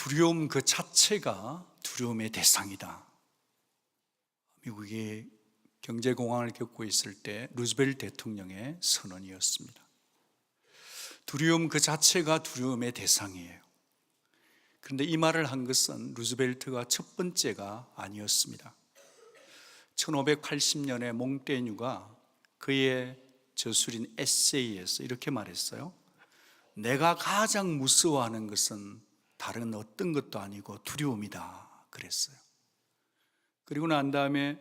두려움 그 자체가 두려움의 대상이다. 미국이 경제공황을 겪고 있을 때 루즈벨트 대통령의 선언이었습니다. 두려움 그 자체가 두려움의 대상이에요. 그런데 이 말을 한 것은 루즈벨트가 첫 번째가 아니었습니다. 1580년에 몽테뉴가 그의 저술인 에세이에서 이렇게 말했어요. 내가 가장 무서워하는 것은 다른 어떤 것도 아니고 두려움이다 그랬어요. 그리고 난 다음에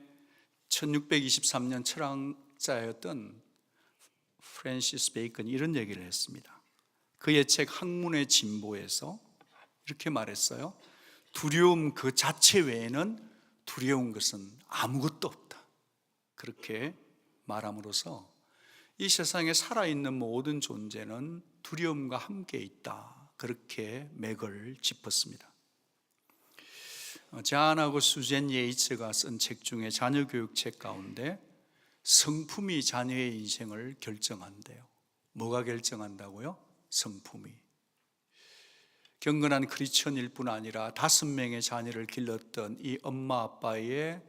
1623년 철학자였던 프랜시스 베이컨이 이런 얘기를 했습니다. 그의 책 학문의 진보에서 이렇게 말했어요. 두려움 그 자체 외에는 두려운 것은 아무것도 없다. 그렇게 말함으로써 이 세상에 살아있는 모든 존재는 두려움과 함께 있다. 그렇게 맥을 짚었습니다. 잔하고 수젠 예이츠가 쓴 책 중에 자녀교육책 가운데 성품이 자녀의 인생을 결정한대요. 뭐가 결정한다고요? 성품이. 경건한 크리스천일 뿐 아니라 5명의 자녀를 길렀던 이 엄마 아빠의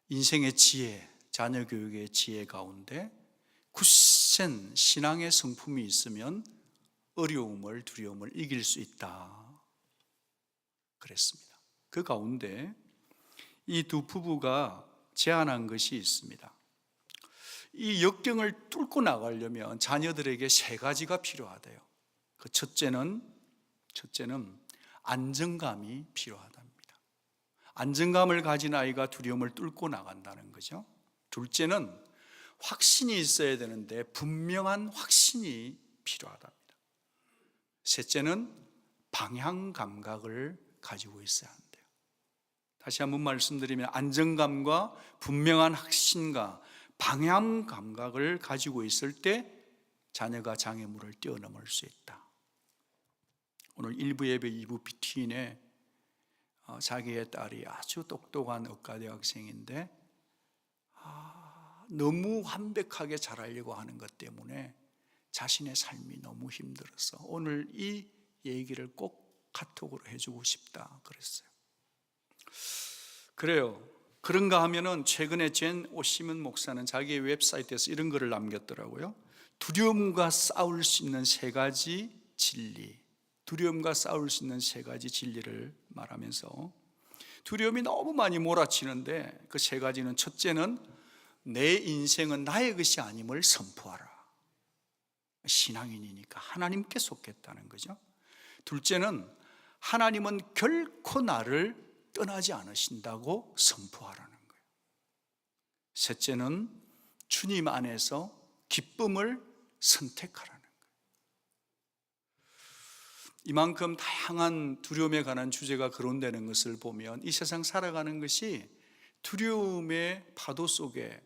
인생의 지혜, 자녀교육의 지혜 가운데 굳센 신앙의 성품이 있으면 어려움을, 두려움을 이길 수 있다 그랬습니다. 그 가운데 이 두 부부가 제안한 것이 있습니다. 이 역경을 뚫고 나가려면 자녀들에게 3가지가 필요하대요. 그 첫째는 안정감이 필요하답니다. 안정감을 가진 아이가 두려움을 뚫고 나간다는 거죠. 둘째는 확신이 있어야 되는데 분명한 확신이 필요하답니다. 셋째는 방향 감각을 가지고 있어야 한대요. 다시 한번 말씀드리면 안정감과 분명한 확신과 방향 감각을 가지고 있을 때 자녀가 장애물을 뛰어넘을 수 있다. 오늘 1부 예배 2부 비트윈에 자기의 딸이 아주 똑똑한 의과대 학생인데 너무 완벽하게 잘하려고 하는 것 때문에 자신의 삶이 너무 힘들어서 오늘 이 얘기를 꼭 카톡으로 해주고 싶다 그랬어요. 그래요. 그런가 하면은 최근에 젠 오시문 목사는 자기의 웹사이트에서 이런 글을 남겼더라고요. 두려움과 싸울 수 있는 3가지 진리, 두려움과 싸울 수 있는 3가지 진리를 말하면서 두려움이 너무 많이 몰아치는데 그 3가지는 첫째는 내 인생은 나의 것이 아님을 선포하라. 신앙인이니까 하나님께 속했다는 거죠. 둘째는 하나님은 결코 나를 떠나지 않으신다고 선포하라는 거예요. 셋째는 주님 안에서 기쁨을 선택하라는 거예요. 이만큼 다양한 두려움에 관한 주제가 거론되는 것을 보면 이 세상 살아가는 것이 두려움의 파도 속에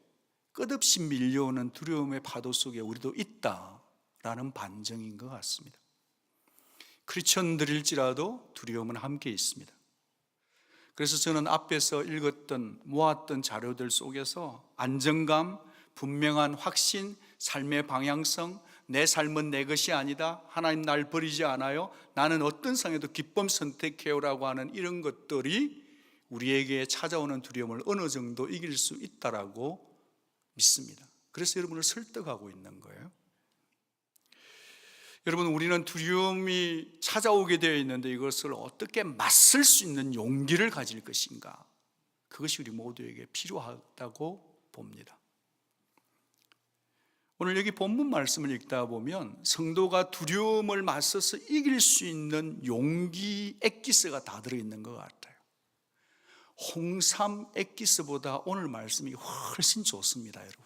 끝없이 밀려오는 두려움의 파도 속에 우리도 있다라는 반증인 것 같습니다. 크리스천들일지라도 두려움은 함께 있습니다. 그래서 저는 앞에서 읽었던 모았던 자료들 속에서 안정감, 분명한 확신, 삶의 방향성, 내 삶은 내 것이 아니다, 하나님 날 버리지 않아요, 나는 어떤 상황에도 기쁨 선택해요라고 하는 이런 것들이 우리에게 찾아오는 두려움을 어느 정도 이길 수 있다라고 믿습니다. 그래서 여러분을 설득하고 있는 거예요. 여러분, 우리는 두려움이 찾아오게 되어 있는데 이것을 어떻게 맞설 수 있는 용기를 가질 것인가, 그것이 우리 모두에게 필요하다고 봅니다. 오늘 여기 본문 말씀을 읽다 보면 성도가 두려움을 맞서서 이길 수 있는 용기 엑기스가 다 들어있는 것 같아요. 홍삼 엑기스보다 오늘 말씀이 훨씬 좋습니다. 여러분,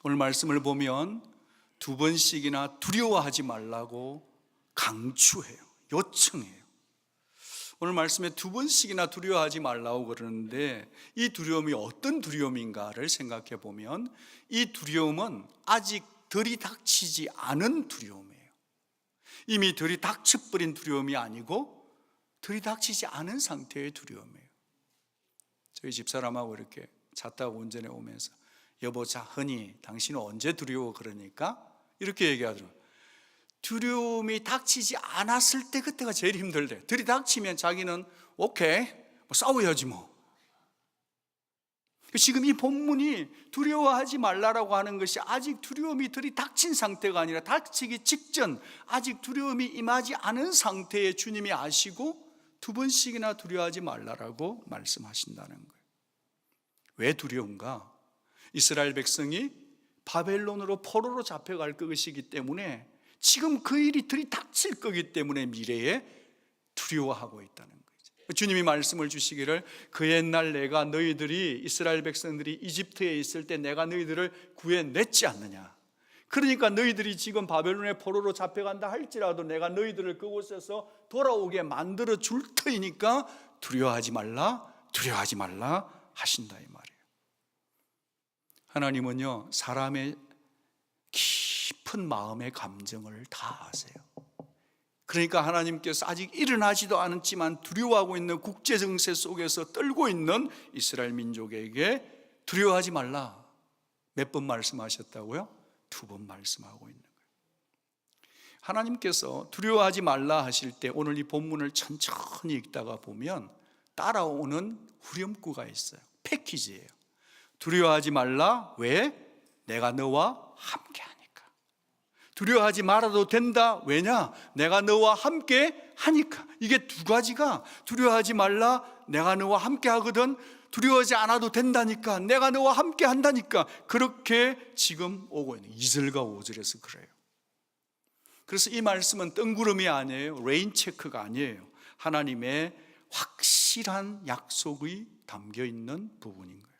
오늘 말씀을 보면 2번씩이나 두려워하지 말라고 강추해요. 요청해요. 오늘 말씀에 2번씩이나 두려워하지 말라고 그러는데 이 두려움이 어떤 두려움인가를 생각해 보면 이 두려움은 아직 들이닥치지 않은 두려움이에요. 이미 들이닥쳐버린 두려움이 아니고 들이닥치지 않은 상태의 두려움이에요. 저희 집사람하고 이렇게 차 타고 운전해 오면서 여보, 자, 흔히 당신은 언제 두려워 그러니까 이렇게 얘기하더라고요. 두려움이 닥치지 않았을 때 그때가 제일 힘들대. 들이닥치면 자기는 오케이, 뭐 싸워야지 뭐. 지금 이 본문이 두려워하지 말라라고 하는 것이 아직 두려움이 들이닥친 상태가 아니라 닥치기 직전, 아직 두려움이 임하지 않은 상태에 주님이 아시고 두 번씩이나 두려워하지 말라라고 말씀하신다는 거예요. 왜 두려운가? 이스라엘 백성이 바벨론으로 포로로 잡혀갈 것이기 때문에, 지금 그 일이 들이닥칠 거기 때문에 미래에 두려워하고 있다는 거죠. 주님이 말씀을 주시기를 그 옛날 내가 너희들이, 이스라엘 백성들이 이집트에 있을 때 내가 너희들을 구해냈지 않느냐. 그러니까 너희들이 지금 바벨론의 포로로 잡혀간다 할지라도 내가 너희들을 그곳에서 돌아오게 만들어 줄 터이니까 두려워하지 말라, 두려워하지 말라 하신다 이 말이에요. 하나님은요, 사람의 깊은 마음의 감정을 다 아세요. 그러니까 하나님께서 아직 일어나지도 않았지만 두려워하고 있는 국제 정세 속에서 떨고 있는 이스라엘 민족에게 두려워하지 말라. 몇 번 말씀하셨다고요? 2번 말씀하고 있는 거예요. 하나님께서 두려워하지 말라 하실 때 오늘 이 본문을 천천히 읽다가 보면 따라오는 후렴구가 있어요. 패키지예요. 두려워하지 말라. 왜? 내가 너와 함께하니까. 두려워하지 말아도 된다. 왜냐? 내가 너와 함께 하니까. 이게 두 가지가, 두려워하지 말라, 내가 너와 함께 하거든, 두려워하지 않아도 된다니까, 내가 너와 함께 한다니까, 그렇게 지금 오고 있는 2절과 5절에서 그래요. 그래서 이 말씀은 뜬구름이 아니에요. 레인체크가 아니에요. 하나님의 확실한 약속이 담겨 있는 부분인 거예요.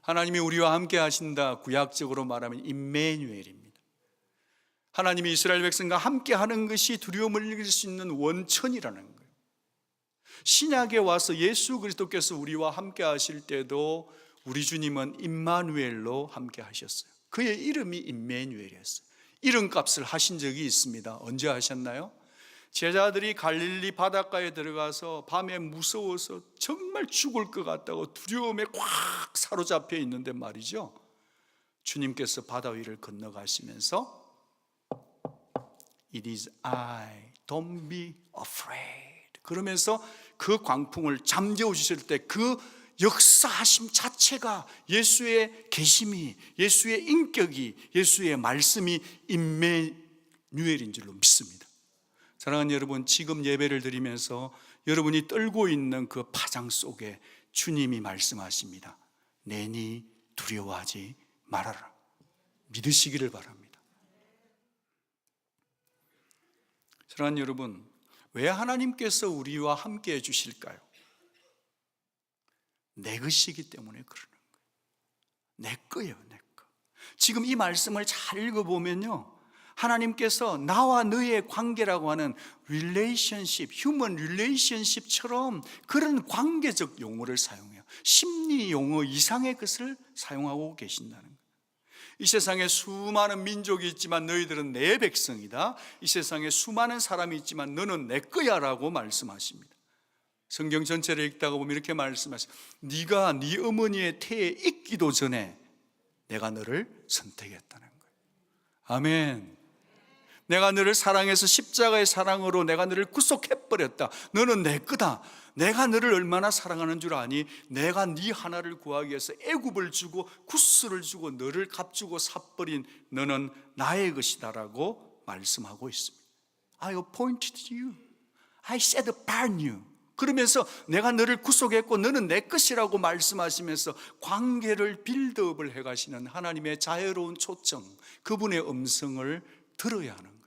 하나님이 우리와 함께 하신다, 구약적으로 말하면 임마누엘입니다. 하나님이 이스라엘 백성과 함께 하는 것이 두려움을 이길 수 있는 원천이라는 거예요. 신약에 와서 예수 그리스도께서 우리와 함께 하실 때도 우리 주님은 임마누엘로 함께 하셨어요. 그의 이름이 임마누엘이었어요. 이름값을 하신 적이 있습니다. 언제 하셨나요? 제자들이 갈릴리 바닷가에 들어가서 밤에 무서워서 정말 죽을 것 같다고 두려움에 꽉 사로잡혀 있는데 말이죠, 주님께서 바다 위를 건너가시면서 It is I, don't be afraid, 그러면서 그 광풍을 잠재워 주실 때 그 역사하심 자체가, 예수의 계심이, 예수의 인격이, 예수의 말씀이 임마누엘인 줄로 믿습니다. 사랑하는 여러분, 지금 예배를 드리면서 여러분이 떨고 있는 그 파장 속에 주님이 말씀하십니다. 내니 두려워하지 말아라. 믿으시기를 바랍니다. 사랑하는 여러분, 왜 하나님께서 우리와 함께 해주실까요? 내 것이기 때문에 그러는 거예요. 내 거예요, 내 거. 지금 이 말씀을 잘 읽어보면요, 하나님께서 나와 너의 관계라고 하는 relationship, human relationship처럼 그런 관계적 용어를 사용해요. 심리 용어 이상의 것을 사용하고 계신다는 거예요. 이 세상에 수많은 민족이 있지만 너희들은 내 백성이다. 이 세상에 수많은 사람이 있지만 너는 내 거야 라고 말씀하십니다. 성경 전체를 읽다가 보면 이렇게 말씀하세요. 네가 네 어머니의 태에 있기도 전에 내가 너를 선택했다는 거예요. 아멘. 내가 너를 사랑해서 십자가의 사랑으로 내가 너를 구속해버렸다. 너는 내 거다. 내가 너를 얼마나 사랑하는 줄 아니? 내가 네 하나를 구하기 위해서 애굽을 주고 구스를 주고 너를 값주고 사버린 너는 나의 것이다라고 말씀하고 있습니다. I appointed you. I set apart you. 그러면서 내가 너를 구속했고 너는 내 것이라고 말씀하시면서 관계를 빌드업을 해가시는 하나님의 자유로운 초청, 그분의 음성을 들어야 하는 거예요.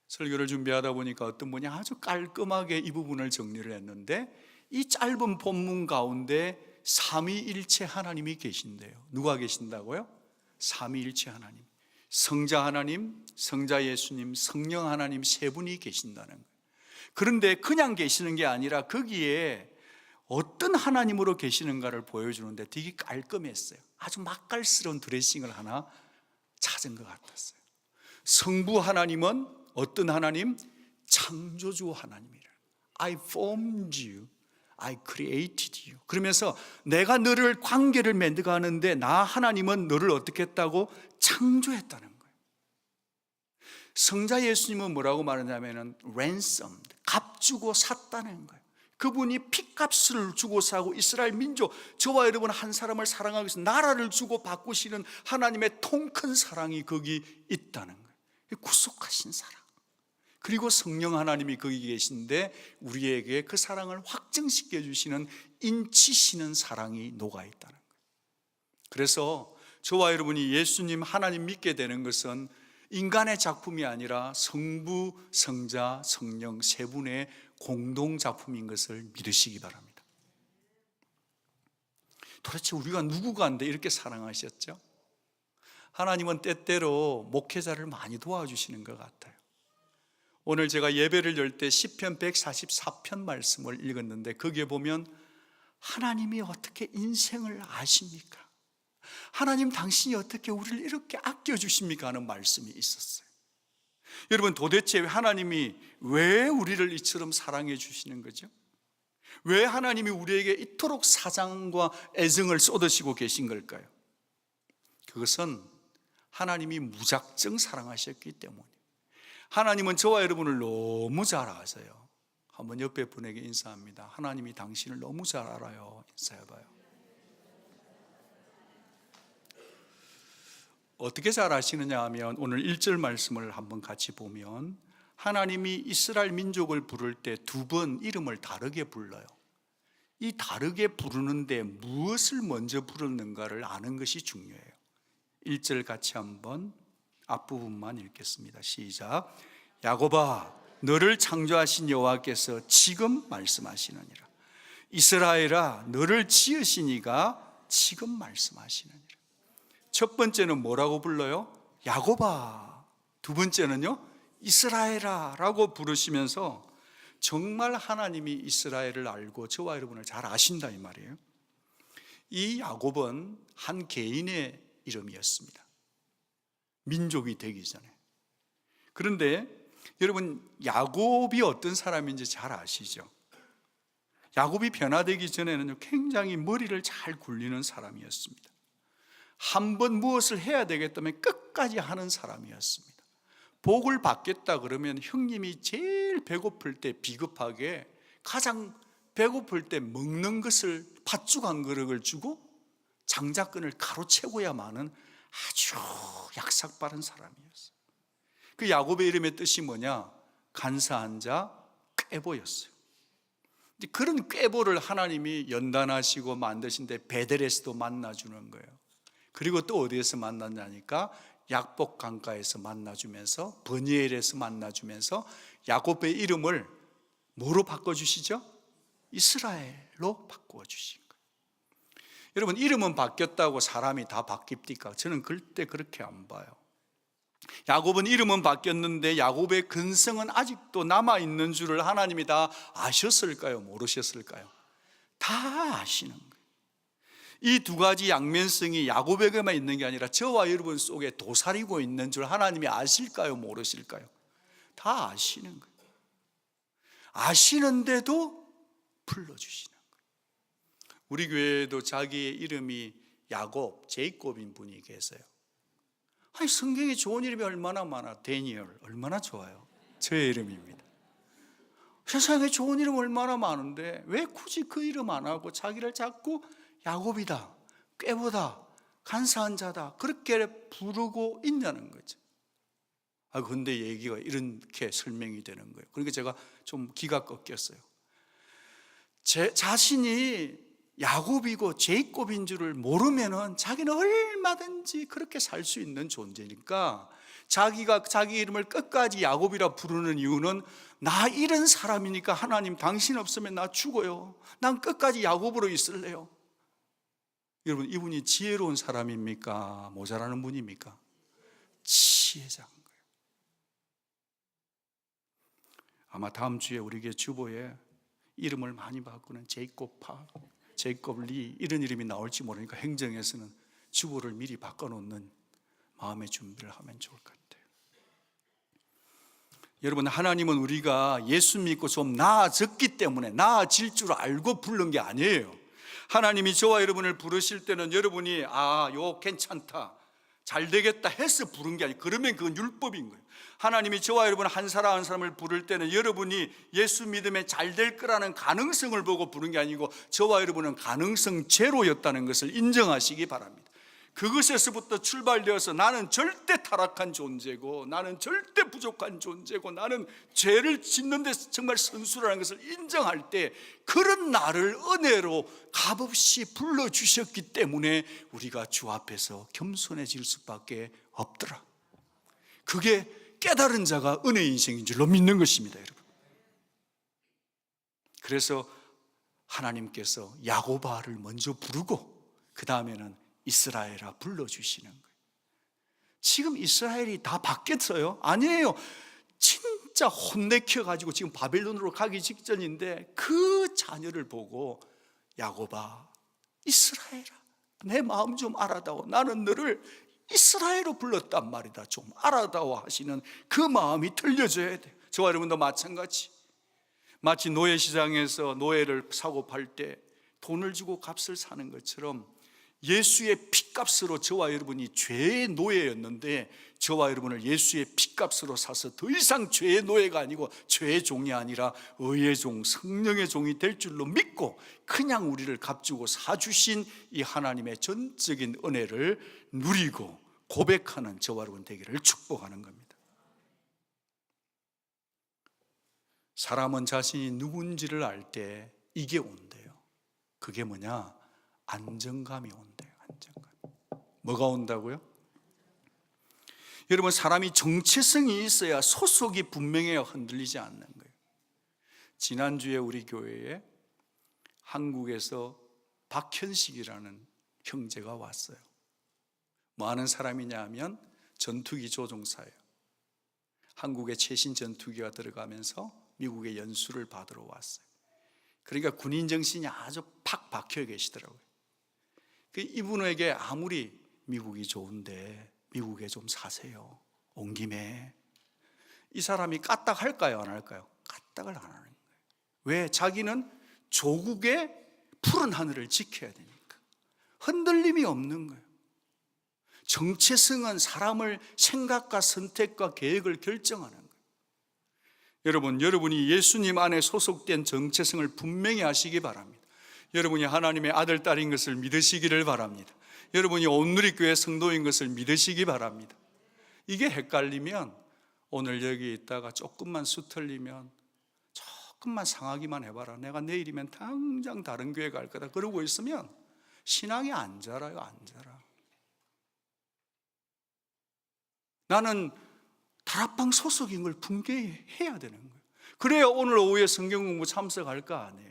설교를 준비하다 보니까 어떤 분이 아주 깔끔하게 이 부분을 정리를 했는데, 이 짧은 본문 가운데 삼위일체 하나님이 계신대요. 누가 계신다고요? 삼위일체 하나님, 성자 하나님, 성자 예수님, 성령 하나님 세 분이 계신다는 거예요. 그런데 그냥 계시는 게 아니라 거기에 어떤 하나님으로 계시는가를 보여주는데 되게 깔끔했어요. 아주 맛깔스러운 드레싱을 하나 찾은 것 같았어요. 성부 하나님은 어떤 하나님? 창조주 하나님이라. I formed you, I created you. 그러면서 내가 너를 관계를 맺어가는데 나 하나님은 너를 어떻게 했다고? 창조했다는 거예요. 성자 예수님은 뭐라고 말하냐면은 ransom, 값 주고 샀다는 거예요. 그분이 핏값을 주고 사고 이스라엘 민족, 저와 여러분 한 사람을 사랑하기 위해서 나라를 주고 바꾸시는 하나님의 통 큰 사랑이 거기 있다는 거예요. 구속하신 사랑. 그리고 성령 하나님이 거기 계신데 우리에게 그 사랑을 확증시켜 주시는 인치시는 사랑이 녹아 있다는 거예요. 그래서 저와 여러분이 예수님 하나님 믿게 되는 것은 인간의 작품이 아니라 성부, 성자, 성령 세 분의 공동 작품인 것을 믿으시기 바랍니다. 도대체 우리가 누구가 한데 이렇게 사랑하셨죠? 하나님은 때때로 목회자를 많이 도와주시는 것 같아요. 오늘 제가 예배를 열 때 시편 144편 말씀을 읽었는데 거기에 보면 하나님이 어떻게 인생을 아십니까? 하나님 당신이 어떻게 우리를 이렇게 아껴주십니까? 하는 말씀이 있었어요. 여러분, 도대체 하나님이 왜 우리를 이처럼 사랑해 주시는 거죠? 왜 하나님이 우리에게 이토록 사랑과 애정을 쏟으시고 계신 걸까요? 그것은 하나님이 무작정 사랑하셨기 때문이에요. 하나님은 저와 여러분을 너무 잘 아세요. 한번 옆에 분에게 인사합니다. 하나님이 당신을 너무 잘 알아요. 인사해봐요. 어떻게 잘 아시느냐 하면 오늘 1절 말씀을 한번 같이 보면 하나님이 이스라엘 민족을 부를 때 두 번 이름을 다르게 불러요. 이 다르게 부르는데 무엇을 먼저 부르는가를 아는 것이 중요해요. 1절 같이 한번 앞부분만 읽겠습니다. 시작. 야곱아, 너를 창조하신 여호와께서 지금 말씀하시느니라. 이스라엘아, 너를 지으신 이가 지금 말씀하시느니라. 첫 번째는 뭐라고 불러요? 야곱아. 두 번째는요, 이스라엘아 라고 부르시면서 정말 하나님이 이스라엘을 알고 저와 여러분을 잘 아신다 이 말이에요. 이 야곱은 한 개인의 이름이었습니다. 민족이 되기 전에. 그런데 여러분, 야곱이 어떤 사람인지 잘 아시죠? 야곱이 변화되기 전에는 굉장히 머리를 잘 굴리는 사람이었습니다. 한번 무엇을 해야 되겠다면 끝까지 하는 사람이었습니다. 복을 받겠다 그러면 형님이 제일 배고플 때 비겁하게 가장 배고플 때 먹는 것을 팥죽 한 그릇을 주고 장자권을 가로채고야만은 아주 약삭 빠른 사람이었어요. 그 야곱의 이름의 뜻이 뭐냐? 간사한 자, 꾀보였어요. 그런 꾀보를 하나님이 연단하시고 만드신데 베델에서도 만나주는 거예요. 그리고 또 어디에서 만났냐니까 약복 강가에서 만나주면서 버니엘에서 만나주면서 야곱의 이름을 뭐로 바꿔주시죠? 이스라엘로 바꿔주신 거예요. 여러분, 이름은 바뀌었다고 사람이 다 바뀝니까? 저는 그때 그렇게 안 봐요. 야곱은 이름은 바뀌었는데 야곱의 근성은 아직도 남아있는 줄을 하나님이 다 아셨을까요? 모르셨을까요? 다 아시는 거예요. 이 두 가지 양면성이 야곱에게만 있는 게 아니라 저와 여러분 속에 도사리고 있는 줄 하나님이 아실까요? 모르실까요? 다 아시는 거예요. 아시는데도 불러주시는 거예요. 우리 교회에도 자기의 이름이 야곱, 제이콥인 분이 계세요. 아니, 성경에 좋은 이름이 얼마나 많아. 데니엘 얼마나 좋아요. 저의 이름입니다. 세상에 좋은 이름 얼마나 많은데 왜 굳이 그 이름 안 하고 자기를 자꾸 야곱이다, 꾀보다, 간사한 자다 그렇게 부르고 있냐는 거죠. 근데 얘기가 이렇게 설명이 되는 거예요. 그러니까 제가 좀 기가 꺾였어요. 제 자신이 야곱이고 제이콥인 줄을 모르면은 자기는 얼마든지 그렇게 살 수 있는 존재니까 자기가 자기 이름을 끝까지 야곱이라 부르는 이유는 나 이런 사람이니까 하나님 당신 없으면 나 죽어요. 난 끝까지 야곱으로 있을래요. 여러분, 이분이 지혜로운 사람입니까? 모자라는 분입니까? 지혜자인 거예요. 아마 다음 주에 우리 교회 주보에 이름을 많이 바꾸는 제이콥파, 제이콥 리 이런 이름이 나올지 모르니까 행정에서는 주보를 미리 바꿔놓는 마음의 준비를 하면 좋을 것 같아요. 여러분, 하나님은 우리가 예수 믿고 좀 나아졌기 때문에 나아질 줄 알고 부른 게 아니에요. 하나님이 저와 여러분을 부르실 때는 여러분이 요 괜찮다, 잘 되겠다 해서 부른 게 아니에요. 그러면 그건 율법인 거예요. 하나님이 저와 여러분 한 사람 한 사람을 부를 때는 여러분이 예수 믿으면 잘 될 거라는 가능성을 보고 부른 게 아니고 저와 여러분은 가능성 제로였다는 것을 인정하시기 바랍니다. 그것에서부터 출발되어서 나는 절대 타락한 존재고, 나는 절대 부족한 존재고, 나는 죄를 짓는 데 정말 선수라는 것을 인정할 때 그런 나를 은혜로 값없이 불러주셨기 때문에 우리가 주 앞에서 겸손해질 수밖에 없더라. 그게 깨달은 자가 은혜 인생인 줄로 믿는 것입니다, 여러분. 그래서 하나님께서 야고바를 먼저 부르고 그 다음에는 이스라엘아 불러주시는 거예요. 지금 이스라엘이 다 바뀌었어요? 아니에요. 진짜 혼내켜가지고 지금 바벨론으로 가기 직전인데 그 자녀를 보고 야고바, 이스라엘아 내 마음 좀 알아다오. 나는 너를 이스라엘로 불렀단 말이다. 좀 알아다오 하시는 그 마음이 들려줘야 돼요. 저와 여러분도 마찬가지. 마치 노예시장에서 노예를 사고 팔 때 돈을 주고 값을 사는 것처럼 예수의 피값으로 저와 여러분이 죄의 노예였는데 저와 여러분을 예수의 피값으로 사서 더 이상 죄의 노예가 아니고 죄의 종이 아니라 의의 종, 성령의 종이 될 줄로 믿고 그냥 우리를 값주고 사주신 이 하나님의 전적인 은혜를 누리고 고백하는 저와 여러분 되기를 축복하는 겁니다. 사람은 자신이 누군지를 알 때 이게 온대요. 그게 뭐냐? 안정감이 온대요. 안정감. 뭐가 온다고요? 여러분, 사람이 정체성이 있어야 소속이 분명해야 흔들리지 않는 거예요. 지난주에 우리 교회에 한국에서 박현식이라는 형제가 왔어요. 뭐 하는 사람이냐 하면 전투기 조종사예요. 한국에 최신 전투기가 들어가면서 미국에 연수를 받으러 왔어요. 그러니까 군인 정신이 아주 팍 박혀 계시더라고요. 이분에게 아무리 미국이 좋은데 미국에 좀 사세요. 온 김에. 이 사람이 까딱할까요? 안 할까요? 까딱을 안 하는 거예요. 왜? 자기는 조국의 푸른 하늘을 지켜야 되니까. 흔들림이 없는 거예요. 정체성은 사람을 생각과 선택과 계획을 결정하는 거예요. 여러분, 여러분이 예수님 안에 소속된 정체성을 분명히 하시기 바랍니다. 여러분이 하나님의 아들, 딸인 것을 믿으시기를 바랍니다. 여러분이 온누리교회 성도인 것을 믿으시기 바랍니다. 이게 헷갈리면 오늘 여기 있다가 조금만 수틀리면 조금만 상하기만 해봐라. 내가 내일이면 당장 다른 교회 갈 거다. 그러고 있으면 신앙이 안 자라요. 안 자라. 나는 다락방 소속인 걸 분명히 해야 되는 거예요. 그래야 오늘 오후에 성경 공부 참석할 거 아니에요.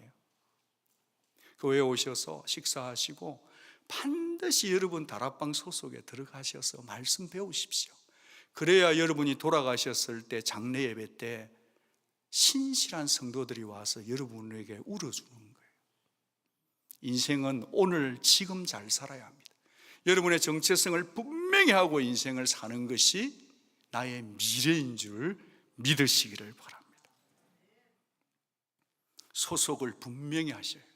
교회에 오셔서 식사하시고 반드시 여러분 다락방 소속에 들어가셔서 말씀 배우십시오. 그래야 여러분이 돌아가셨을 때 장례 예배 때 신실한 성도들이 와서 여러분에게 울어주는 거예요. 인생은 오늘 지금 잘 살아야 합니다. 여러분의 정체성을 분명히 하고 인생을 사는 것이 나의 미래인 줄 믿으시기를 바랍니다. 소속을 분명히 하셔야 돼요.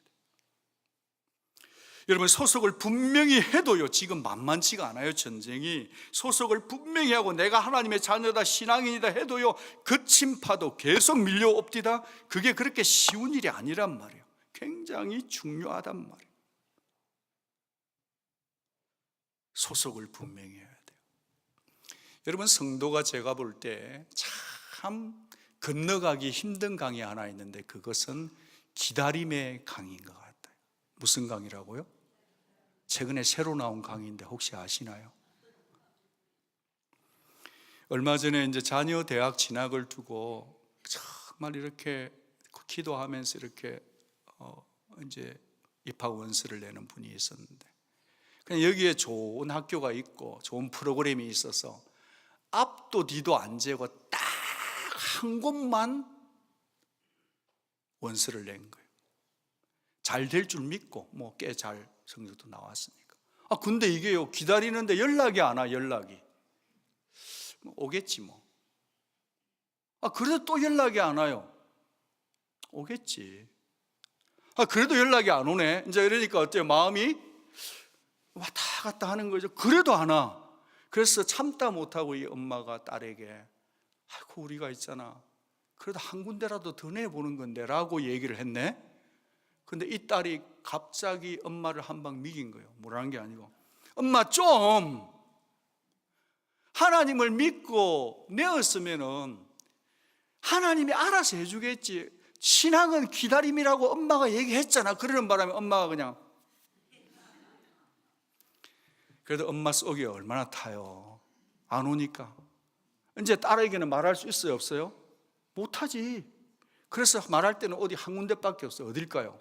여러분, 소속을 분명히 해도요, 지금 만만치가 않아요. 전쟁이. 소속을 분명히 하고 내가 하나님의 자녀다, 신앙인이다 해도요, 거친 파도 계속 밀려옵디다. 그게 그렇게 쉬운 일이 아니란 말이에요. 굉장히 중요하단 말이에요. 소속을 분명히 해야 돼요. 여러분, 성도가 제가 볼 때 참 건너가기 힘든 강이 하나 있는데 그것은 기다림의 강인 것 같아요. 무슨 강이라고요? 최근에 새로 나온 강인데 혹시 아시나요? 얼마 전에 이제 자녀 대학 진학을 두고 정말 이렇게 기도하면서 이렇게 이제 입학 원서를 내는 분이 있었는데, 그냥 여기에 좋은 학교가 있고 좋은 프로그램이 있어서 앞도 뒤도 안 재고 딱 한 곳만 원서를 낸 거예요. 잘 될 줄 믿고 뭐 꽤 잘 성적도 나왔으니까. 근데 이게요, 기다리는데 연락이 안 와. 연락이 오겠지 뭐. 그래도 또 연락이 안 와요. 오겠지. 그래도 연락이 안 오네. 이제 이러니까 어때요? 마음이 왔다 갔다 하는 거죠. 그래도 안 와. 그래서 참다 못하고 이 엄마가 딸에게 아이고 우리가 있잖아 그래도 한 군데라도 더 내보는 건데 라고 얘기를 했네. 근데 이 딸이 갑자기 엄마를 한 방 미긴 거예요. 뭐라는 게 아니고 엄마 좀 하나님을 믿고 내었으면은 하나님이 알아서 해주겠지. 신앙은 기다림이라고 엄마가 얘기했잖아. 그러는 바람에 엄마가 그냥 그래도 엄마 속이 얼마나 타요. 안 오니까 이제 딸에게는 말할 수 있어요 없어요? 못하지. 그래서 말할 때는 어디 한 군데밖에 없어요. 어딜까요?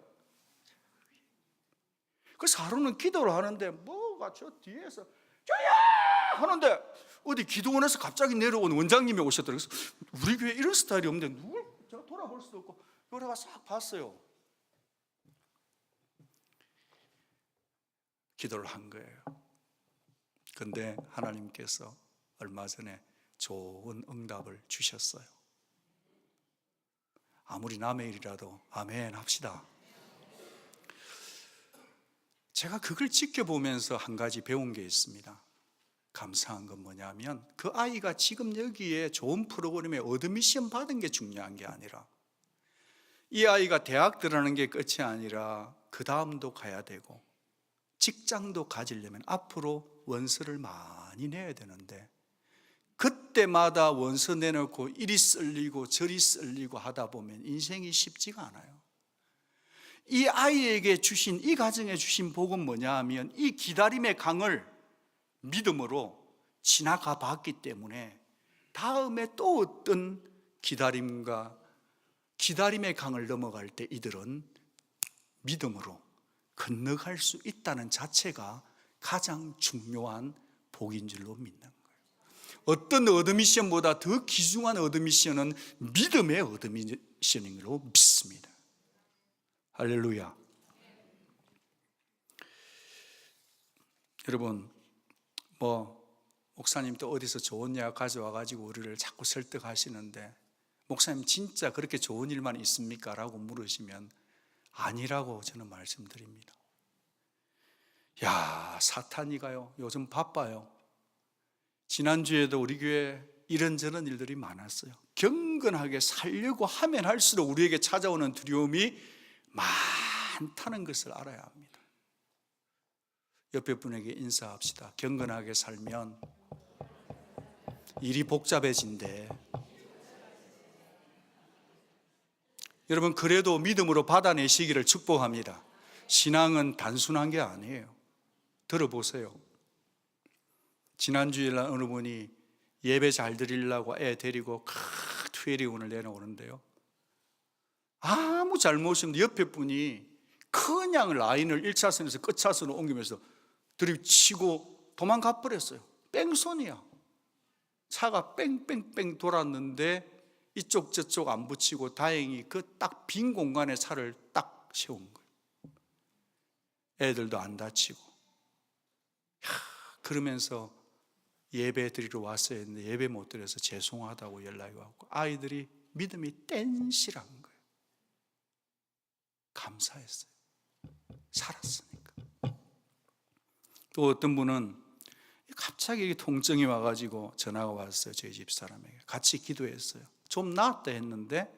그래서 하루는 기도를 하는데 뭐가 저 뒤에서 저야 하는데 어디 기도원에서 갑자기 내려온 원장님이 오셨더라고요. 그래서 우리 교회 이런 스타일이 없는데 누굴 제가 돌아볼 수도 없고 요래가 싹 봤어요. 기도를 한 거예요. 근데 하나님께서 얼마 전에 좋은 응답을 주셨어요. 아무리 남의 일이라도 아멘 합시다. 제가 그걸 지켜보면서 한 가지 배운 게 있습니다. 감사한 건 뭐냐면 그 아이가 지금 여기에 좋은 프로그램에 어드미션 받은 게 중요한 게 아니라 이 아이가 대학 들어가는 게 끝이 아니라 그 다음도 가야 되고 직장도 가지려면 앞으로 원서를 많이 내야 되는데 그때마다 원서 내놓고 이리 썰리고 저리 썰리고 하다 보면 인생이 쉽지가 않아요. 이 아이에게 주신, 이 가정에 주신 복은 뭐냐 하면 이 기다림의 강을 믿음으로 지나가 봤기 때문에 다음에 또 어떤 기다림의 강을 넘어갈 때 이들은 믿음으로 건너갈 수 있다는 자체가 가장 중요한 복인 줄로 믿는 거예요. 어떤 어드미션보다 더 귀중한 어드미션은 믿음의 어드미션인 걸로 믿습니다. 할렐루야. 여러분, 목사님 또 어디서 좋은 약 가져와가지고 우리를 자꾸 설득하시는데 목사님 진짜 그렇게 좋은 일만 있습니까? 라고 물으시면 아니라고 저는 말씀드립니다. 야, 사탄이가요 요즘 바빠요. 지난주에도 우리 교회 이런저런 일들이 많았어요. 경건하게 살려고 하면 할수록 우리에게 찾아오는 두려움이 많다는 것을 알아야 합니다. 옆에 분에게 인사합시다. 경건하게 살면 일이 복잡해진대. 여러분, 그래도 믿음으로 받아내시기를 축복합니다. 신앙은 단순한 게 아니에요. 들어보세요. 지난주일 날 어느 분이 예배 잘 드리려고 애 데리고 투애리온을 내려오는데요, 아무 잘못이 없는데 옆에 분이 그냥 라인을 1차선에서 끝차선으로 옮기면서 들이치고 도망가 버렸어요. 뺑소니야. 차가 뺑뺑뺑 돌았는데 이쪽 저쪽 안 붙이고 다행히 그 딱 빈 공간에 차를 딱 세운 거예요. 애들도 안 다치고. 그러면서 예배 드리러 왔어야 했는데 예배 못 드려서 죄송하다고 연락이 왔고 아이들이 믿음이 뗀실한 거예요. 감사했어요. 살았으니까. 또 어떤 분은 갑자기 통증이 와가지고 전화가 왔어요. 저희 집사람에게. 같이 기도했어요. 좀 나았다 했는데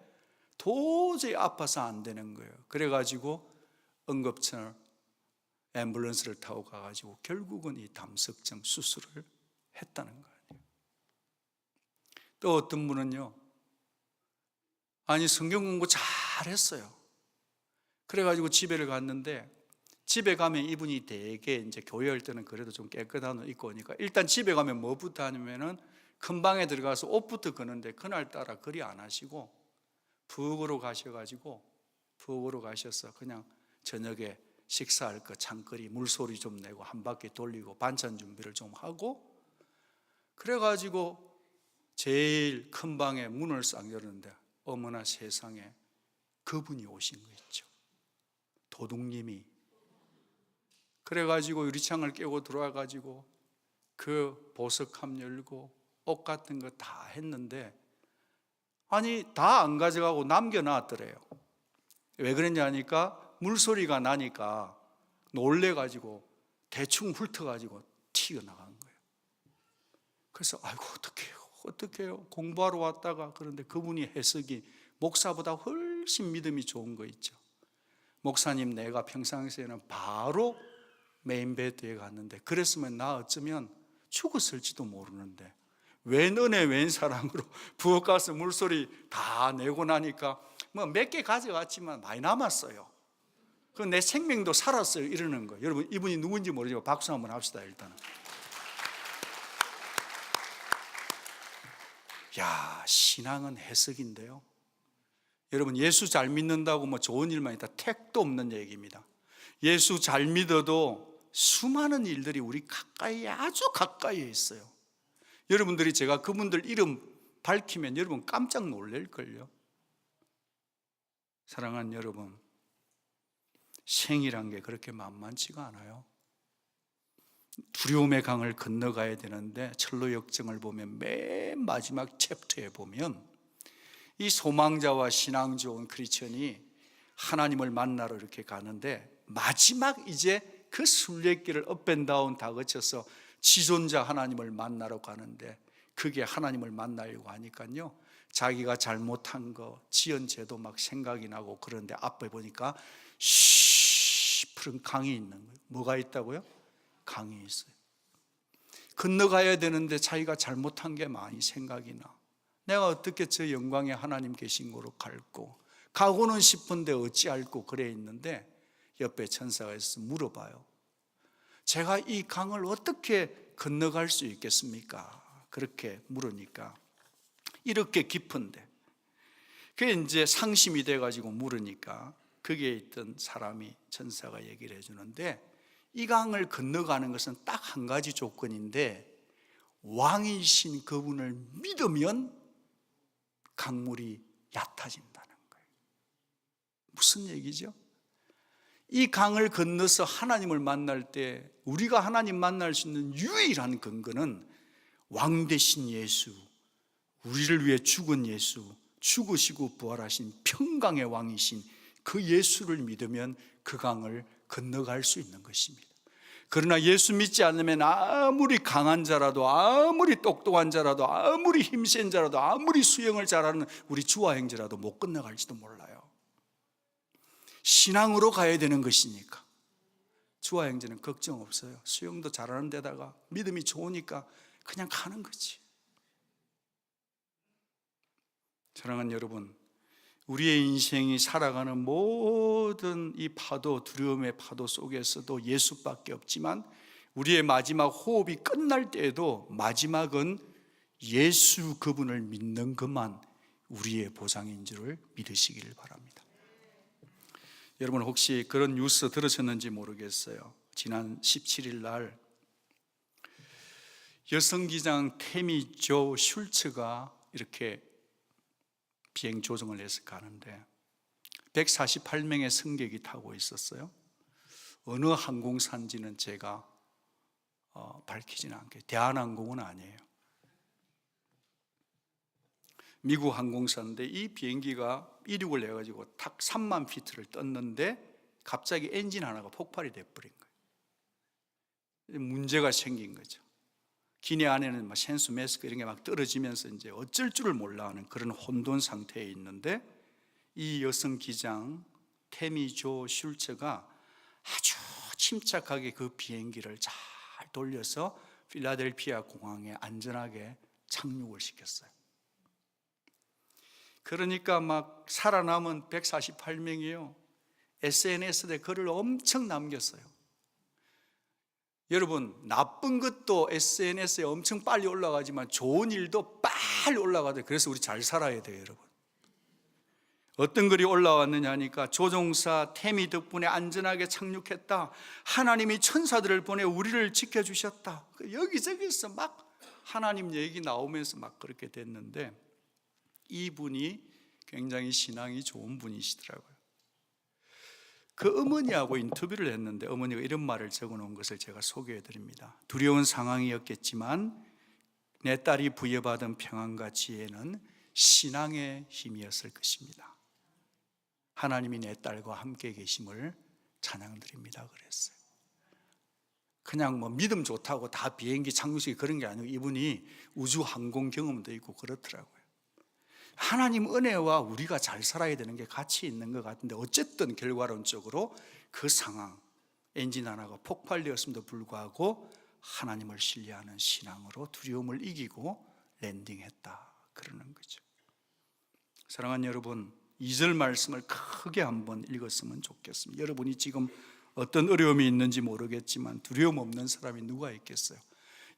도저히 아파서 안 되는 거예요. 그래가지고 응급차를 앰뷸런스를 타고 가가지고 결국은 이 담석증 수술을 했다는 거예요. 또 어떤 분은요, 아니 성경 공부 잘했어요. 그래가지고 집에를 갔는데 집에 가면 이분이 되게 이제 교회 할 때는 그래도 좀 깨끗한 옷 입고 오니까 일단 집에 가면 뭐부터 하냐면은 큰 방에 들어가서 옷부터 거는데 그날따라 그리 안 하시고 부엌으로 가셔서 그냥 저녁에 식사할 거 창거리 물소리 좀 내고 한 바퀴 돌리고 반찬 준비를 좀 하고 그래가지고 제일 큰 방에 문을 싹 열었는데 어머나 세상에 그분이 오신 거 있죠. 도둑님이. 그래가지고 유리창을 깨고 들어와가지고 그 보석함 열고 옷 같은 거 다 했는데 아니 다 안 가져가고 남겨놨더래요. 왜 그랬냐 하니까 물소리가 나니까 놀래가지고 대충 훑어가지고 튀어나간 거예요. 그래서 아이고 어떡해요 공부하러 왔다가. 그런데 그분이 해석이 목사보다 훨씬 믿음이 좋은 거 있죠. 목사님, 내가 평상시에는 바로 메인 베드에 갔는데 그랬으면 나 어쩌면 죽었을지도 모르는데 웬 은혜 웬 사랑으로 부엌 가서 물소리 다 내고 나니까 뭐 몇 개 가져갔지만 많이 남았어요. 그 내 생명도 살았어요 이러는 거예요. 여러분, 이분이 누군지 모르지만 박수 한번 합시다. 일단은 야, 신앙은 해석인데요. 여러분, 예수 잘 믿는다고 뭐 좋은 일만 있다, 택도 없는 얘기입니다. 예수 잘 믿어도 수많은 일들이 우리 가까이에, 아주 가까이에 있어요. 여러분들이 제가 그분들 이름 밝히면 여러분 깜짝 놀랄걸요. 사랑하는 여러분, 생이란 게 그렇게 만만치가 않아요. 두려움의 강을 건너가야 되는데 철로 역정을 보면 맨 마지막 챕터에 보면 이 소망자와 신앙 좋은 크리스천이 하나님을 만나러 이렇게 가는데 마지막 이제 그 순례길을 업앤다운 다 거쳐서 지존자 하나님을 만나러 가는데 그게 하나님을 만나려고 하니까요, 자기가 잘못한 거 지은 죄도 막 생각이 나고 그런데 앞에 보니까 푸른 강이 있는 거예요. 뭐가 있다고요? 강이 있어요. 건너가야 되는데 자기가 잘못한 게 많이 생각이 나. 내가 어떻게 저 영광의 하나님 계신 곳으로 갈고 가고는 싶은데 어찌할꼬 그래 있는데 옆에 천사가 있어서 물어봐요. 제가 이 강을 어떻게 건너갈 수 있겠습니까? 그렇게 물으니까 이렇게 깊은데, 그게 이제 상심이 돼가지고 물으니까 거기에 있던 사람이, 천사가 얘기를 해주는데 이 강을 건너가는 것은 딱 한 가지 조건인데 왕이신 그분을 믿으면 강물이 얕아진다는 거예요. 무슨 얘기죠? 이 강을 건너서 하나님을 만날 때 우리가 하나님 만날 수 있는 유일한 근거는 왕 되신 예수, 우리를 위해 죽은 예수, 죽으시고 부활하신 평강의 왕이신 그 예수를 믿으면 그 강을 건너갈 수 있는 것입니다. 그러나 예수 믿지 않으면 아무리 강한 자라도, 아무리 똑똑한 자라도, 아무리 힘센 자라도, 아무리 수영을 잘하는 우리 주화행자라도 못 건너갈지도 몰라요. 신앙으로 가야 되는 것이니까. 주화행자는 걱정 없어요. 수영도 잘하는 데다가 믿음이 좋으니까 그냥 가는 거지. 사랑하는 여러분, 우리의 인생이 살아가는 모든 이 파도, 두려움의 파도 속에서도 예수밖에 없지만 우리의 마지막 호흡이 끝날 때에도 마지막은 예수 그분을 믿는 것만 우리의 보상인 줄을 믿으시기를 바랍니다. 여러분, 혹시 그런 뉴스 들으셨는지 모르겠어요. 지난 17일 날 여성기장 태미 조 슐츠가 이렇게 비행 조정을 해서 가는데 148명의 승객이 타고 있었어요. 어느 항공사인지는 제가 밝히지는 않게, 대한항공은 아니에요. 미국 항공사인데 이 비행기가 이륙을 해가지고 탁 3만 피트를 떴는데 갑자기 엔진 하나가 폭발이 돼버린 거예요. 문제가 생긴 거죠. 기내 안에는 막 센수 마스크 이런 게 막 떨어지면서 이제 어쩔 줄을 몰라 하는 그런 혼돈 상태에 있는데 이 여성 기장 태미 조 슐츠가 아주 침착하게 그 비행기를 잘 돌려서 필라델피아 공항에 안전하게 착륙을 시켰어요. 그러니까 막 살아남은 148명이요 SNS에 글을 엄청 남겼어요. 여러분, 나쁜 것도 SNS에 엄청 빨리 올라가지만 좋은 일도 빨리 올라가요. 그래서 우리 잘 살아야 돼요, 여러분. 어떤 글이 올라왔느냐 하니까 조종사 태미 덕분에 안전하게 착륙했다. 하나님이 천사들을 보내 우리를 지켜주셨다. 여기저기서 막 하나님 얘기 나오면서 막 그렇게 됐는데 이분이 굉장히 신앙이 좋은 분이시더라고요. 그 어머니하고 인터뷰를 했는데 어머니가 이런 말을 적어놓은 것을 제가 소개해 드립니다. 두려운 상황이었겠지만 내 딸이 부여받은 평안과 지혜는 신앙의 힘이었을 것입니다. 하나님이 내 딸과 함께 계심을 찬양드립니다 그랬어요. 그냥 뭐 믿음 좋다고 다 비행기 착륙식이 그런 게 아니고 이분이 우주 항공 경험도 있고 그렇더라고요. 하나님 은혜와 우리가 잘 살아야 되는 게 같이 있는 것 같은데 어쨌든 결과론적으로 그 상황, 엔진 하나가 폭발되었음에도 불구하고 하나님을 신뢰하는 신앙으로 두려움을 이기고 랜딩했다 그러는 거죠. 사랑하는 여러분, 2절 말씀을 크게 한번 읽었으면 좋겠습니다. 여러분이 지금 어떤 어려움이 있는지 모르겠지만 두려움 없는 사람이 누가 있겠어요?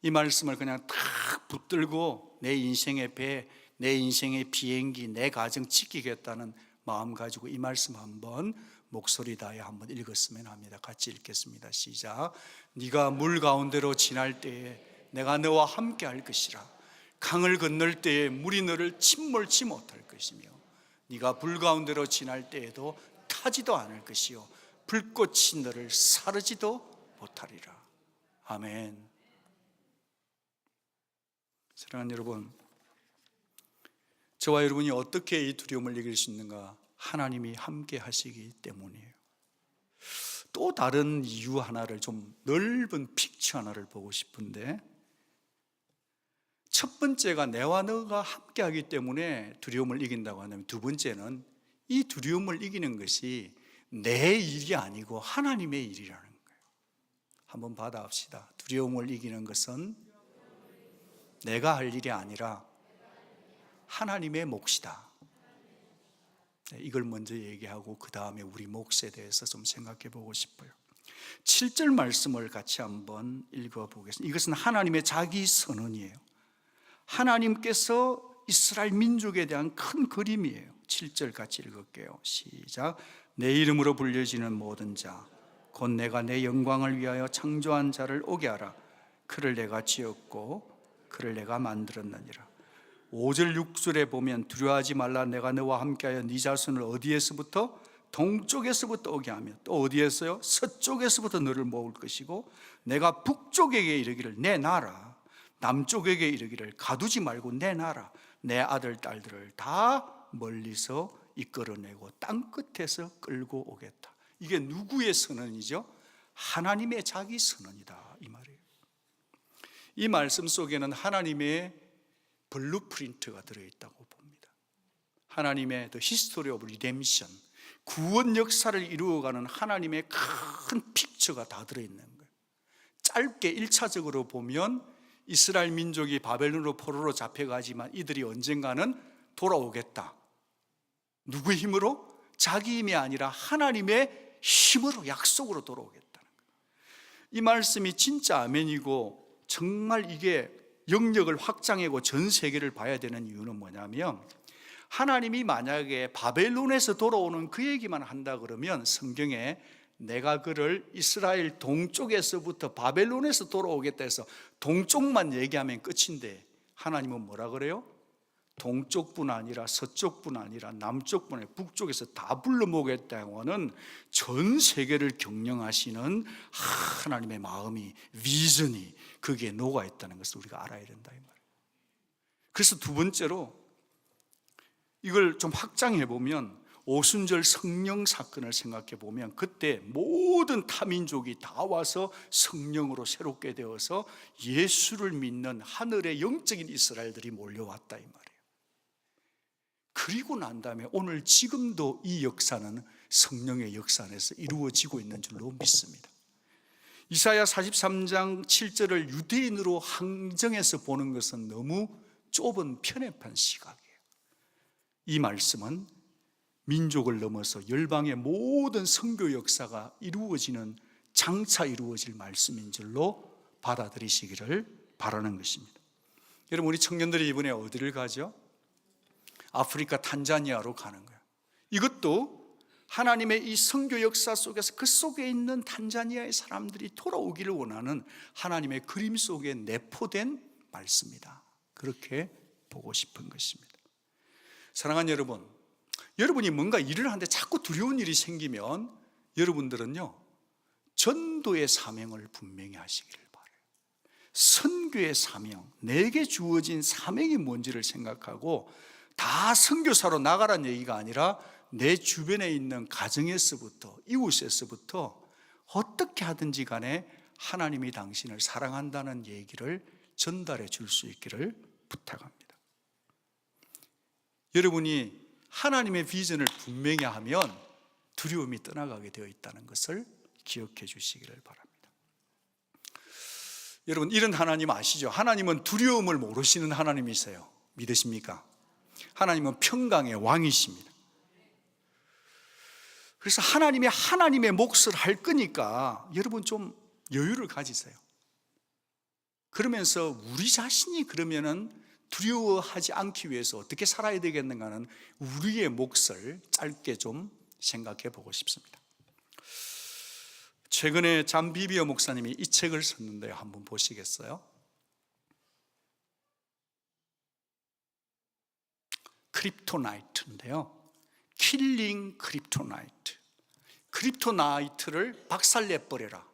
이 말씀을 그냥 탁 붙들고 내 인생의 배, 내 인생의 비행기, 내 가정 지키겠다는 마음 가지고 이 말씀 한번 목소리 다해 한번 읽었으면 합니다. 같이 읽겠습니다. 시작. 네가 물 가운데로 지날 때에 내가 너와 함께 할 것이라. 강을 건널 때에 물이 너를 침몰치 못할 것이며 네가 불 가운데로 지날 때에도 타지도 않을 것이요 불꽃이 너를 사르지도 못하리라. 아멘. 사랑하는 여러분, 저와 여러분이 어떻게 이 두려움을 이길 수 있는가? 하나님이 함께 하시기 때문이에요. 또 다른 이유 하나를, 좀 넓은 픽처 하나를 보고 싶은데, 첫 번째가 내와 너가 함께 하기 때문에 두려움을 이긴다고 한다면, 두 번째는 이 두려움을 이기는 것이 내 일이 아니고 하나님의 일이라는 거예요. 한번 받아봅시다. 두려움을 이기는 것은 내가 할 일이 아니라 하나님의 몫이다. 이걸 먼저 얘기하고 그 다음에 우리 몫에 대해서 좀 생각해 보고 싶어요. 7절 말씀을 같이 한번 읽어보겠습니다. 이것은 하나님의 자기 선언이에요. 하나님께서 이스라엘 민족에 대한 큰 그림이에요. 7절 같이 읽을게요. 시작. 내 이름으로 불려지는 모든 자 곧 내가 내 영광을 위하여 창조한 자를 오게 하라. 그를 내가 지었고 그를 내가 만들었느니라. 5절 6절에 보면 두려워하지 말라. 내가 너와 함께하여 네 자손을 어디에서부터? 동쪽에서부터 오게 하며 또 어디에서요? 서쪽에서부터 너를 모을 것이고 내가 북쪽에게 이르기를 내놔라. 남쪽에게 이르기를 가두지 말고 내놔라. 내 아들 딸들을 다 멀리서 이끌어내고 땅끝에서 끌고 오겠다. 이게 누구의 선언이죠? 하나님의 자기 선언이다 이 말이에요. 이 말씀 속에는 하나님의 블루프린트가 들어있다고 봅니다. 하나님의 The History of Redemption, 구원 역사를 이루어가는 하나님의 큰 픽처가 다 들어있는 거예요. 짧게 1차적으로 보면 이스라엘 민족이 바벨론으로 포로로 잡혀가지만 이들이 언젠가는 돌아오겠다. 누구의 힘으로? 자기 힘이 아니라 하나님의 힘으로, 약속으로 돌아오겠다는 거예요. 이 말씀이 진짜 아멘이고 정말 이게 영역을 확장하고 전 세계를 봐야 되는 이유는 뭐냐면, 하나님이 만약에 바벨론에서 돌아오는 그 얘기만 한다 그러면 성경에 내가 그를 이스라엘 동쪽에서부터 바벨론에서 돌아오겠다 해서 동쪽만 얘기하면 끝인데, 하나님은 뭐라 그래요? 동쪽뿐 아니라 서쪽뿐 아니라 남쪽뿐 아니라 북쪽에서 다 불러 모으겠다고 하는 전 세계를 경영하시는 하나님의 마음이, 비전이 거기에 녹아있다는 것을 우리가 알아야 된다 이 말이에요. 그래서 두 번째로 이걸 좀 확장해 보면 오순절 성령 사건을 생각해 보면 그때 모든 타민족이 다 와서 성령으로 새롭게 되어서 예수를 믿는 하늘의 영적인 이스라엘들이 몰려왔다 이 말이에요. 그리고 난 다음에 오늘 지금도 이 역사는 성령의 역사 안에서 이루어지고 있는 줄로 믿습니다. 이사야 43장 7절을 유대인으로 항정해서 보는 것은 너무 좁은 편협한 시각이에요. 이 말씀은 민족을 넘어서 열방의 모든 선교 역사가 이루어지는, 장차 이루어질 말씀인 줄로 받아들이시기를 바라는 것입니다. 여러분, 우리 청년들이 이번에 어디를 가죠? 아프리카 탄자니아로 가는 거예요. 이것도 하나님의 이 선교 역사 속에서 그 속에 있는 탄자니아의 사람들이 돌아오기를 원하는 하나님의 그림 속에 내포된 말씀이다. 그렇게 보고 싶은 것입니다. 사랑하는 여러분, 여러분이 뭔가 일을 하는데 자꾸 두려운 일이 생기면 여러분들은요, 전도의 사명을 분명히 하시기를 바라요. 선교의 사명, 내게 주어진 사명이 뭔지를 생각하고 다 선교사로 나가라는 얘기가 아니라 내 주변에 있는 가정에서부터, 이웃에서부터 어떻게 하든지 간에 하나님이 당신을 사랑한다는 얘기를 전달해 줄 수 있기를 부탁합니다. 여러분이 하나님의 비전을 분명히 하면 두려움이 떠나가게 되어 있다는 것을 기억해 주시기를 바랍니다. 여러분, 이런 하나님 아시죠? 하나님은 두려움을 모르시는 하나님이세요. 믿으십니까? 하나님은 평강의 왕이십니다. 그래서 하나님의 몫을 할 거니까 여러분 좀 여유를 가지세요. 그러면서 우리 자신이 그러면은 두려워하지 않기 위해서 어떻게 살아야 되겠는가는 우리의 몫을 짧게 좀 생각해 보고 싶습니다. 최근에 잠 비비어 목사님이 이 책을 썼는데요, 한번 보시겠어요? 크립토나이트인데요, 킬링 크립토나이트. 크립토나이트를 박살내버려라,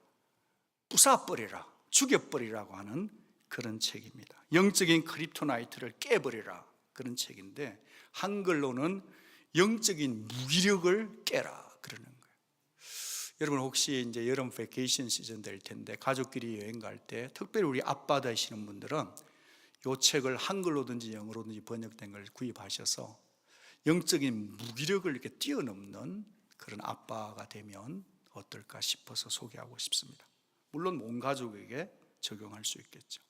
부숴버려라, 죽여버리라고 하는 그런 책입니다. 영적인 크립토나이트를 깨버리라, 그런 책인데 한글로는 영적인 무기력을 깨라 그러는 거예요. 여러분, 혹시 이제 여름 베케이션 시즌 될 텐데 가족끼리 여행 갈 때 특별히 우리 아빠 되시는 분들은 이 책을 한글로든지 영어로든지 번역된 걸 구입하셔서 영적인 무기력을 이렇게 뛰어넘는 그런 아빠가 되면 어떨까 싶어서 소개하고 싶습니다. 물론 온 가족에게 적용할 수 있겠죠.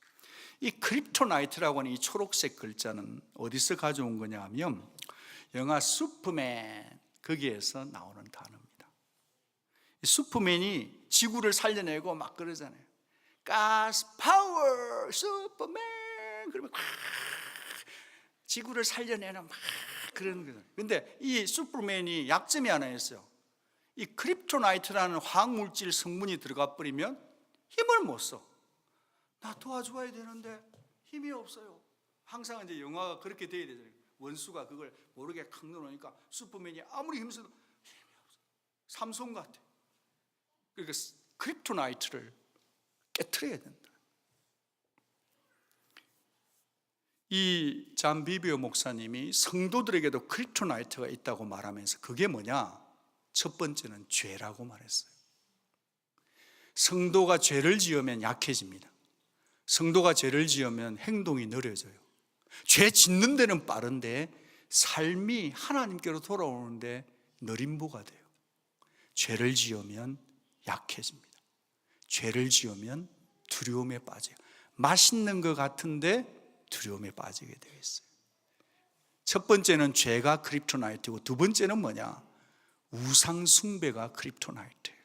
이 크립토나이트라고 하는 이 초록색 글자는 어디서 가져온 거냐 하면 영화 슈퍼맨, 거기에서 나오는 단어입니다. 슈퍼맨이 지구를 살려내고 막 그러잖아요. 가스 파워 슈퍼맨, 그러면 지구를 살려내는 막 그런 거예요. 근데 이 슈퍼맨이 약점이 하나 있어요. 이 크립토나이트라는 화학물질 성분이 들어가 버리면 힘을 못 써. 나 도와줘야 되는데 힘이 없어요. 항상 이제 영화가 그렇게 돼야 되잖아요. 원수가 그걸 모르게 칵 눌러놓으니까 슈퍼맨이 아무리 힘써도 힘이 없어. 삼손 같아. 그러니까 크립토나이트를 깨트려야 된다. 이 잠 비비어 목사님이 성도들에게도 크립토나이트가 있다고 말하면서 그게 뭐냐? 첫 번째는 죄라고 말했어요. 성도가 죄를 지으면 약해집니다. 성도가 죄를 지으면 행동이 느려져요. 죄 짓는 데는 빠른데 삶이 하나님께로 돌아오는데 느림보가 돼요. 죄를 지으면 약해집니다. 죄를 지으면 두려움에 빠져요. 맛있는 것 같은데 두려움에 빠지게 되어 있어요. 첫 번째는 죄가 크립토나이트고, 두 번째는 뭐냐? 우상 숭배가 크립토나이트예요.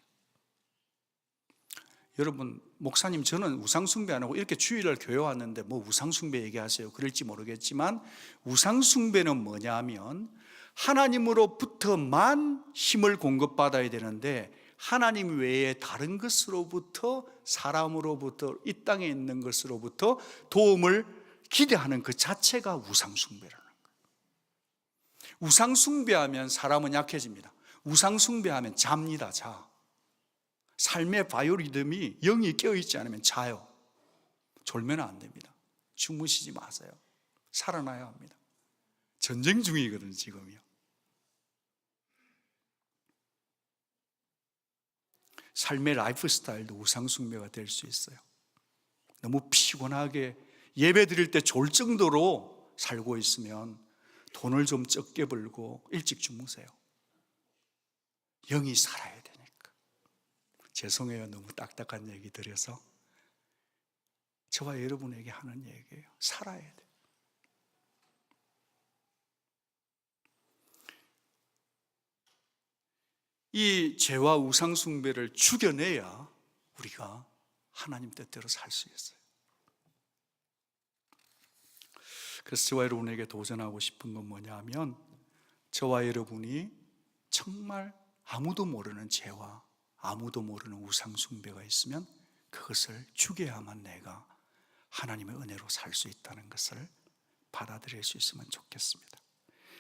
여러분, 목사님 저는 우상 숭배 안 하고 이렇게 주일날 교회 왔는데 뭐 우상 숭배 얘기하세요 그럴지 모르겠지만, 우상 숭배는 뭐냐 하면 하나님으로부터만 힘을 공급받아야 되는데 하나님 외에 다른 것으로부터, 사람으로부터, 이 땅에 있는 것으로부터 도움을 기대하는 그 자체가 우상 숭배라는 거예요. 우상 숭배하면 사람은 약해집니다. 우상 숭배하면 잡니다. 자. 삶의 바이오리듬이 영이 깨어있지 않으면 자요. 졸면 안 됩니다. 주무시지 마세요. 살아나야 합니다. 전쟁 중이거든요, 지금이요. 삶의 라이프 스타일도 우상 숭배가 될 수 있어요. 너무 피곤하게 예배 드릴 때 졸 정도로 살고 있으면 돈을 좀 적게 벌고 일찍 주무세요. 영이 살아야 되니까. 죄송해요, 너무 딱딱한 얘기 드려서. 저와 여러분에게 하는 얘기예요. 살아야 돼요. 이 죄와 우상 숭배를 죽여내야 우리가 하나님 뜻대로 살 수 있어요. 그래서 저와 여러분에게 도전하고 싶은 건 뭐냐 하면, 저와 여러분이 정말 아무도 모르는 죄와 아무도 모르는 우상 숭배가 있으면 그것을 죽여야만 내가 하나님의 은혜로 살 수 있다는 것을 받아들일 수 있으면 좋겠습니다.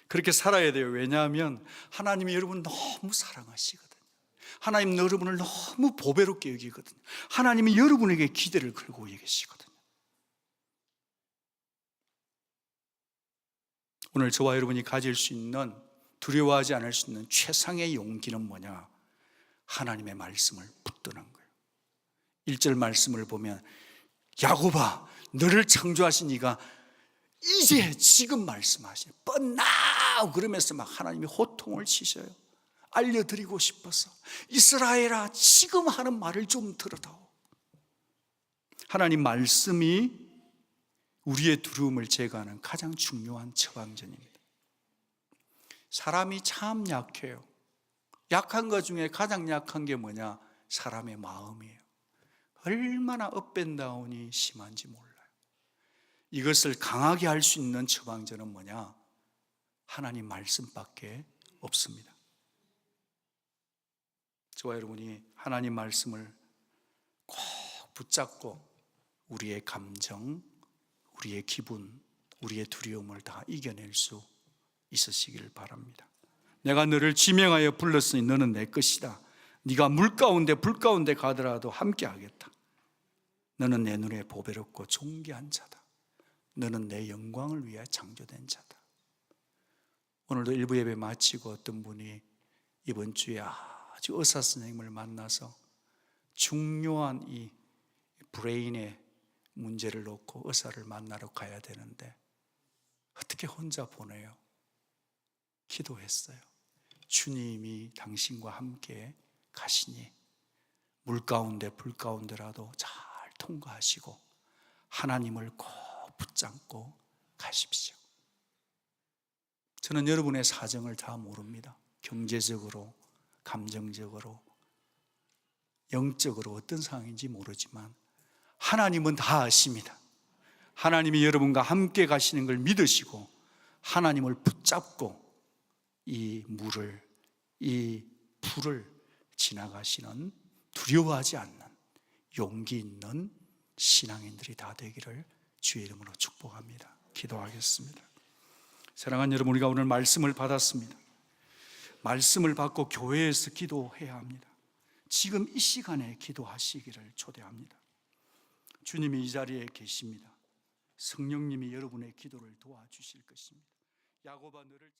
그렇게 살아야 돼요. 왜냐하면 하나님이 여러분 너무 사랑하시거든요. 하나님 여러분을 너무 보배롭게 여기거든요. 하나님이 여러분에게 기대를 걸고 계시거든요. 오늘 저와 여러분이 가질 수 있는, 두려워하지 않을 수 있는 최상의 용기는 뭐냐? 하나님의 말씀을 붙드는 거예요. 1절 말씀을 보면 야곱아 너를 창조하신 이가 이제 지금 말씀하시네. But now 그러면서 막 하나님이 호통을 치셔요. 알려드리고 싶어서 이스라엘아 지금 하는 말을 좀 들어다오. 하나님 말씀이 우리의 두려움을 제거하는 가장 중요한 처방전입니다. 사람이 참 약해요. 약한 것 중에 가장 약한 게 뭐냐? 사람의 마음이에요. 얼마나 업앤다운이 심한지 몰라요. 이것을 강하게 할 수 있는 처방전은 뭐냐? 하나님 말씀밖에 없습니다. 저와 여러분이 하나님 말씀을 꼭 붙잡고 우리의 감정, 우리의 기분, 우리의 두려움을 다 이겨낼 수 있으시기를 바랍니다. 내가 너를 지명하여 불렀으니 너는 내 것이다. 네가 물 가운데 불 가운데 가더라도 함께 하겠다. 너는 내 눈에 보배롭고 존귀한 자다. 너는 내 영광을 위하여 창조된 자다. 오늘도 일부 예배 마치고 어떤 분이 이번 주에 아주 의사 선생님을 만나서 중요한 이 브레인의 문제를 놓고 의사를 만나러 가야 되는데 어떻게 혼자 보내요? 기도했어요. 주님이 당신과 함께 가시니 물 가운데 불 가운데라도 잘 통과하시고 하나님을 꼭 붙잡고 가십시오. 저는 여러분의 사정을 다 모릅니다. 경제적으로, 감정적으로, 영적으로 어떤 상황인지 모르지만 하나님은 다 아십니다. 하나님이 여러분과 함께 가시는 걸 믿으시고 하나님을 붙잡고 이 물을, 이 불을 지나가시는 두려워하지 않는 용기 있는 신앙인들이 다 되기를 주의 이름으로 축복합니다. 기도하겠습니다. 사랑하는 여러분, 우리가 오늘 말씀을 받았습니다. 말씀을 받고 교회에서 기도해야 합니다. 지금 이 시간에 기도하시기를 초대합니다. 주님이 이 자리에 계십니다. 성령님이 여러분의 기도를 도와주실 것입니다. 야곱아 너를